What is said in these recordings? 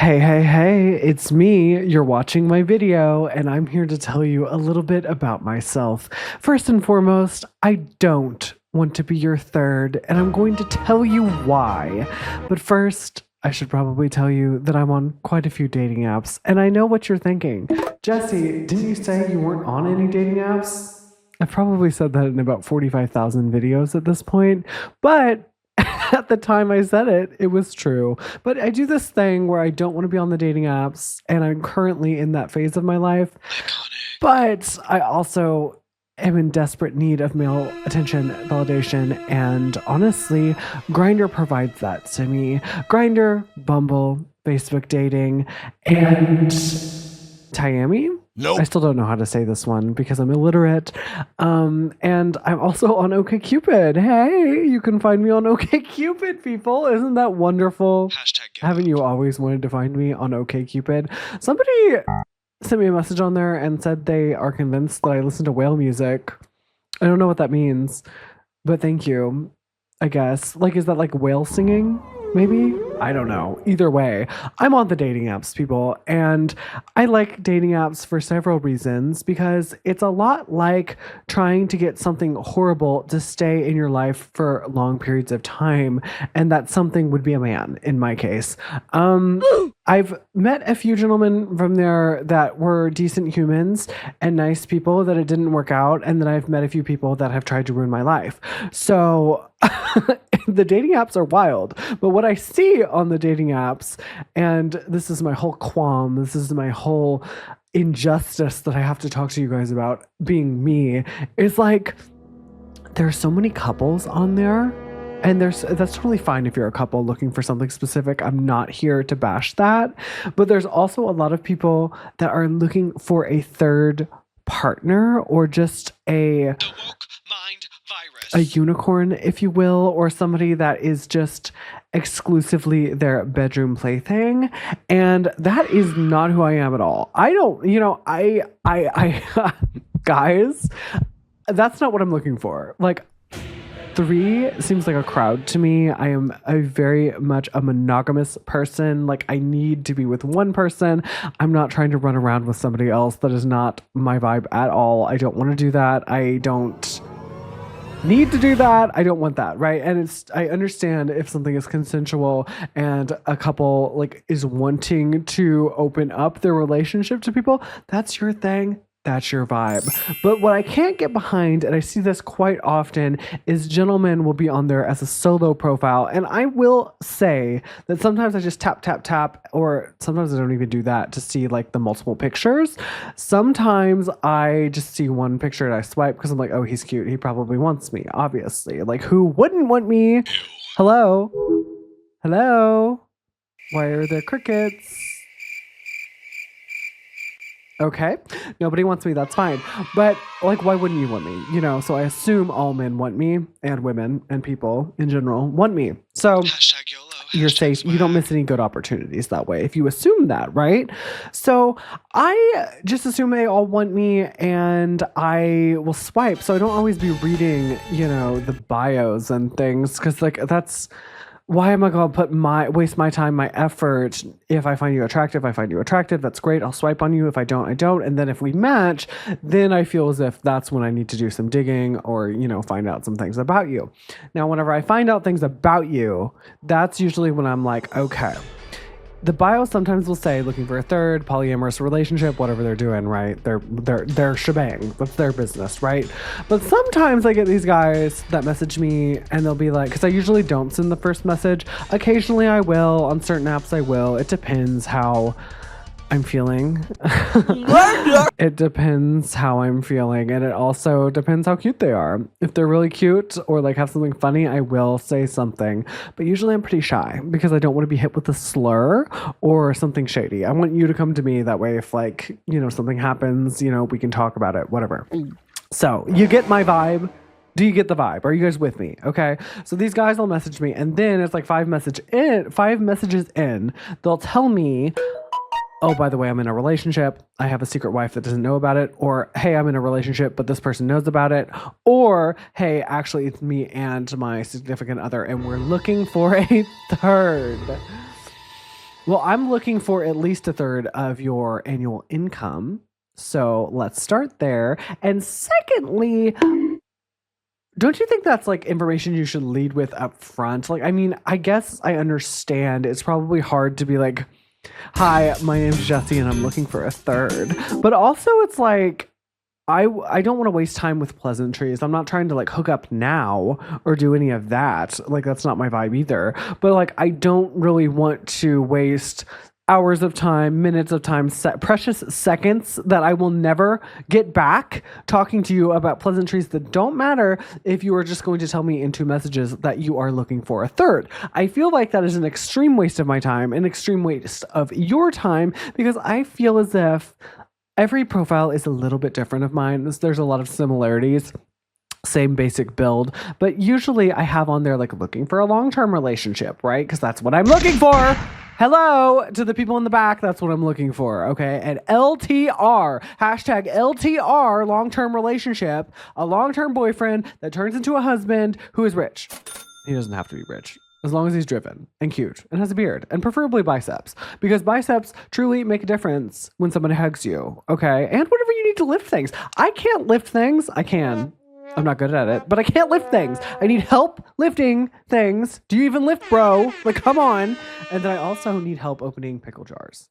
Hey, it's me. You're watching my video, and I'm here to tell you a little bit about myself. First and foremost, I don't want to be your third, and I'm going to tell you why. But first, I should probably tell you that I'm on quite a few dating apps, and I know what you're thinking. Jesse, didn't you say you weren't on any dating apps? I've probably said that in about 45,000 videos at this point, but at the time I said it, it was true. But I do this thing where I don't want to be on the dating apps, and I'm currently in that phase of my life. But I also am in desperate need of male attention, validation, and honestly, Grindr provides that to me. Grindr, Bumble, Facebook dating, and Miami. Nope. I still don't know how to say this one because I'm illiterate. And I'm also on OkCupid. Hey, you can find me on OkCupid, people. Isn't that wonderful? Haven't you always wanted to find me on OkCupid? Somebody sent me a message on there and said they are convinced that I listen to whale music. I don't know what that means, but thank you, I guess. Like, is that like whale singing? Maybe? I don't know. Either way, I'm on the dating apps, people. And I like dating apps for several reasons because it's a lot like trying to get something horrible to stay in your life for long periods of time. And that something would be a man in my case. I've met a few gentlemen from there that were decent humans and nice people that it didn't work out. And then I've met a few people that have tried to ruin my life. So the dating apps are wild. But what I see on the dating apps, and this is my whole qualm, this is my whole injustice that I have to talk to you guys about being me, is like there's so many couples on there. And that's totally fine if you're a couple looking for something specific. I'm not here to bash that. But there's also a lot of people that are looking for a third partner or just a unicorn, if you will, or somebody that is just exclusively their bedroom plaything. And that is not who I am at all. I don't, guys, that's not what I'm looking for. Like, 3 seems like a crowd to me. I am a very much a monogamous person. Like, I need to be with one person. I'm not trying to run around with somebody else. That is not my vibe at all. I don't want to do that. I don't need to do that. I don't want that, right? And I understand if something is consensual and a couple like is wanting to open up their relationship to people, that's your thing. That's your vibe. But what I can't get behind, and I see this quite often, is gentlemen will be on there as a solo profile. And I will say that sometimes I just tap, or sometimes I don't even do that to see like the multiple pictures. Sometimes I just see one picture and I swipe because I'm like, oh, he's cute. He probably wants me, obviously. Like, who wouldn't want me? Hello? Why are there crickets? Okay, nobody wants me, that's fine. But like, why wouldn't you want me? So I assume all men want me, and women and people in general want me. So you're safe. You don't miss any good opportunities that way if you assume that, right? So I just assume they all want me and I will swipe. So I don't always be reading, the bios and things, because like why am I going to waste my time, my effort? If I find you attractive, that's great. I'll swipe on you. If I don't, I don't. And then if we match, then I feel as if that's when I need to do some digging or, find out some things about you. Now, whenever I find out things about you, that's usually when I'm like, okay. The bio sometimes will say looking for a third, polyamorous relationship, whatever they're doing, right? They're shebang. That's their business, right? But sometimes I get these guys that message me and they'll be like, because I usually don't send the first message. Occasionally I will. On certain apps I will. It depends how I'm feeling. It depends how I'm feeling, and it also depends how cute they are. If they're really cute or like have something funny, I will say something. But usually I'm pretty shy because I don't want to be hit with a slur or something shady. I want you to come to me, that way if like, something happens, we can talk about it, whatever. So you get my vibe. Do you get the vibe? Are you guys with me? Okay. So these guys will message me, and then it's like 5 messages in, they'll tell me, oh, by the way, I'm in a relationship. I have a secret wife that doesn't know about it. Or, hey, I'm in a relationship, but this person knows about it. Or, hey, actually, it's me and my significant other, and we're looking for a third. Well, I'm looking for at least a third of your annual income. So let's start there. And secondly, don't you think that's like information you should lead with up front? Like, I mean, I guess I understand it's probably hard to be like, hi, my name's Jesse and I'm looking for a third. But also it's like, I don't want to waste time with pleasantries. I'm not trying to like hook up now or do any of that. Like, that's not my vibe either. But like, I don't really want to waste hours of time, minutes of time, precious seconds that I will never get back talking to you about pleasantries that don't matter if you are just going to tell me in 2 messages that you are looking for a third. I feel like that is an extreme waste of my time, an extreme waste of your time, because I feel as if every profile is a little bit different of mine. There's a lot of similarities. Same basic build, but usually I have on there like looking for a long-term relationship, right? Because that's what I'm looking for. Hello to the people in the back. That's what I'm looking for. Okay. And LTR, hashtag LTR, long-term relationship, a long-term boyfriend that turns into a husband who is rich. He doesn't have to be rich, as long as he's driven and cute and has a beard and preferably biceps, because biceps truly make a difference when somebody hugs you. Okay. And whenever you need to lift things. I can't lift things. I can. I'm not good at it, but I can't lift things. I need help lifting things. Do you even lift, bro? Like, come on. And then I also need help opening pickle jars.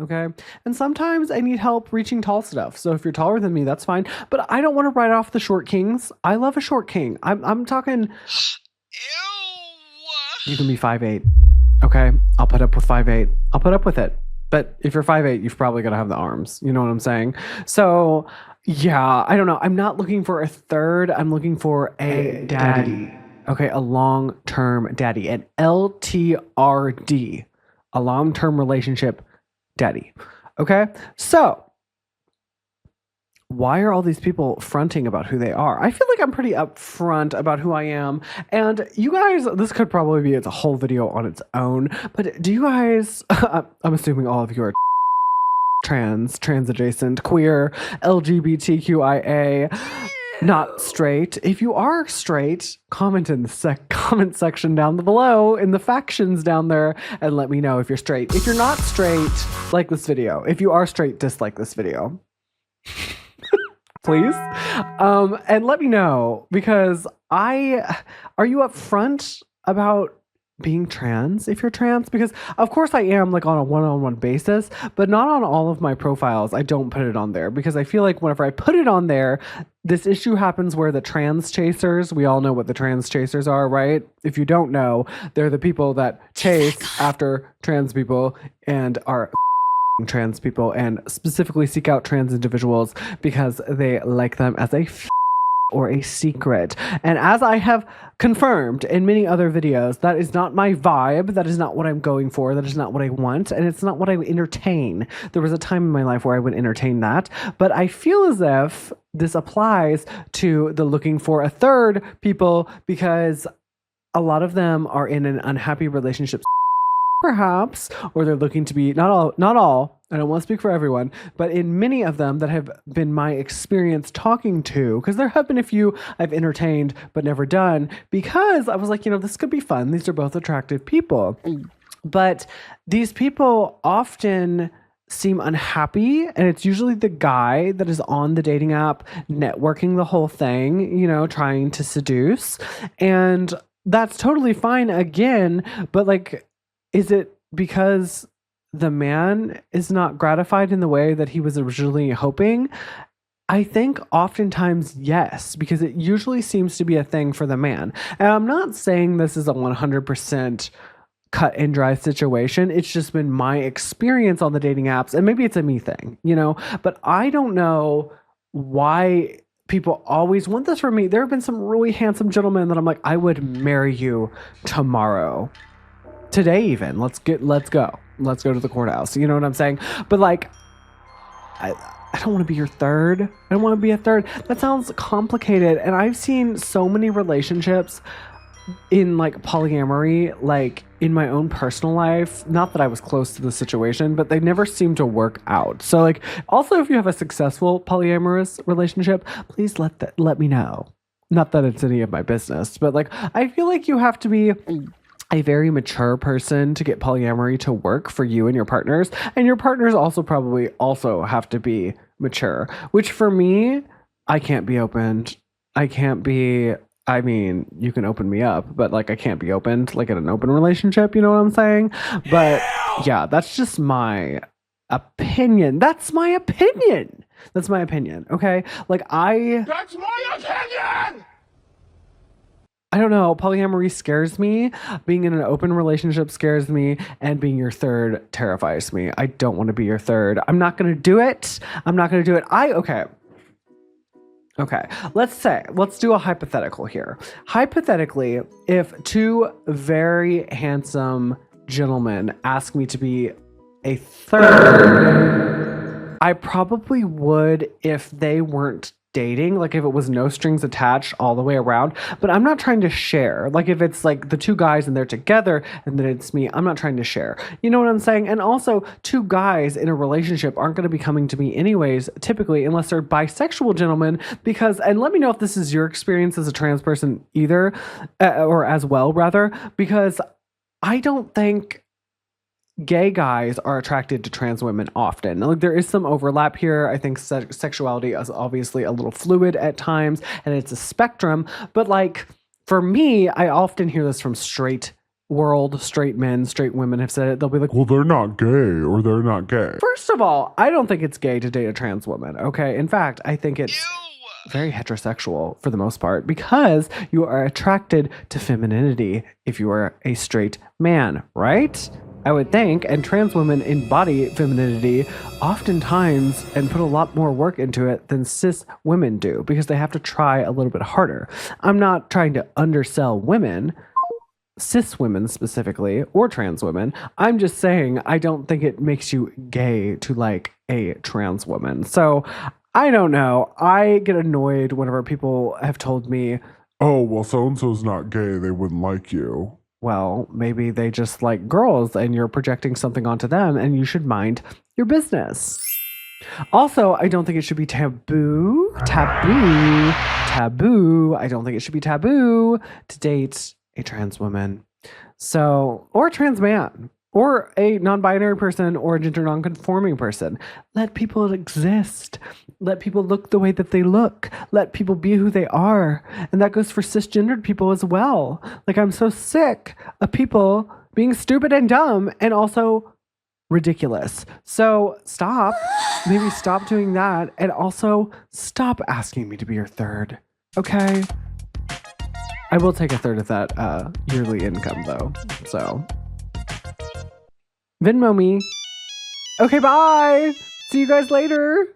Okay. And sometimes I need help reaching tall stuff. So if you're taller than me, that's fine. But I don't want to write off the short kings. I love a short king. I'm talking. Ew. You can be 5'8". Okay. I'll put up with 5'8". I'll put up with it. But if you're 5'8", you've probably got to have the arms. You know what I'm saying? So yeah, I don't know. I'm not looking for a third. I'm looking for a daddy. Okay, a long-term daddy. An LTRD. A long-term relationship daddy. Okay? So, why are all these people fronting about who they are? I feel like I'm pretty upfront about who I am. And you guys, this could probably be a whole video on its own. But do you guys, I'm assuming all of you are trans adjacent, queer, LGBTQIA, not straight. If you are straight, comment in the comment section down below in the factions down there and let me know if you're straight. If you're not straight, like this video. If you are straight, dislike this video. Please. And let me know, because are you upfront about being trans if you're trans? Because of course I am, like on a one-on-one basis, but not on all of my profiles. I don't put it on there because I feel like whenever I put it on there, this issue happens where the trans chasers, we all know what the trans chasers are, right? If you don't know, they're the people that chase after trans people and are trans people and specifically seek out trans individuals because they like them as a or a secret. And as I have confirmed in many other videos, that is not my vibe. That is not what I'm going for. That is not what I want. And it's not what I would entertain. There was a time in my life where I would entertain that. But I feel as if this applies to the looking for a third people, because a lot of them are in an unhappy relationship, perhaps, or they're looking to be, not all, I don't want to speak for everyone, but in many of them that have been my experience talking to, because there have been a few I've entertained but never done, because I was like, this could be fun. These are both attractive people. But these people often seem unhappy, and it's usually the guy that is on the dating app networking the whole thing, trying to seduce. And that's totally fine again, but like, is it because the man is not gratified in the way that he was originally hoping? I think oftentimes yes, because it usually seems to be a thing for the man. And I'm not saying this is a 100% cut and dry situation. It's just been my experience on the dating apps, and maybe it's a me thing, but I don't know why people always want this from me. There have been some really handsome gentlemen that I'm like, I would marry you tomorrow. Today even. Let's go to the courthouse. You know what I'm saying? But like, I don't want to be your third. I don't want to be a third. That sounds complicated. And I've seen so many relationships in like polyamory, like in my own personal life. Not that I was close to the situation, but they never seem to work out. So like, also if you have a successful polyamorous relationship, please let me know. Not that it's any of my business, but like, I feel like you have to be a very mature person to get polyamory to work for you and your partners. And your partners also probably also have to be mature, which for me, I can't be opened. I can't be, I mean, you can open me up, but like I can't be opened like in an open relationship, you know what I'm saying? But yeah, that's just my opinion. That's my opinion. That's my opinion. Okay. That's my opinion. I don't know. Polyamory scares me. Being in an open relationship scares me. And being your third terrifies me. I don't want to be your third. I'm not going to do it. Okay. Let's do a hypothetical here. Hypothetically, if two very handsome gentlemen ask me to be a third, I probably would if they weren't dating, like if it was no strings attached all the way around. But I'm not trying to share. Like if it's like the two guys and they're together and then it's me, I'm not trying to share. You know what I'm saying? And also, two guys in a relationship aren't going to be coming to me anyways, typically, unless they're bisexual gentlemen. Because, and let me know if this is your experience as a trans person either, or as well, rather, because I don't think gay guys are attracted to trans women often. Like there is some overlap here. I think sexuality is obviously a little fluid at times and it's a spectrum. But like for me, I often hear this from straight world, straight men, straight women have said it. They'll be like, well, they're not gay or they're not gay. First of all, I don't think it's gay to date a trans woman. Okay. In fact, I think it's very heterosexual for the most part because you are attracted to femininity if you are a straight man, right? I would think, and trans women embody femininity oftentimes and put a lot more work into it than cis women do because they have to try a little bit harder. I'm not trying to undersell women, cis women specifically, or trans women. I'm just saying I don't think it makes you gay to like a trans woman. So I don't know. I get annoyed whenever people have told me, oh, well, so-and-so's not gay, they wouldn't like you. Well, maybe they just like girls and you're projecting something onto them and you should mind your business. Also, I don't think it should be taboo. I don't think it should be taboo to date a trans woman. So, or a trans man, or a non-binary person, or a gender non-conforming person. Let people exist. Let people look the way that they look. Let people be who they are. And that goes for cisgendered people as well. Like, I'm so sick of people being stupid and dumb and also ridiculous. So stop. Maybe stop doing that. And also stop asking me to be your third. Okay? I will take a third of that yearly income, though. So Venmo me. Okay, bye. See you guys later.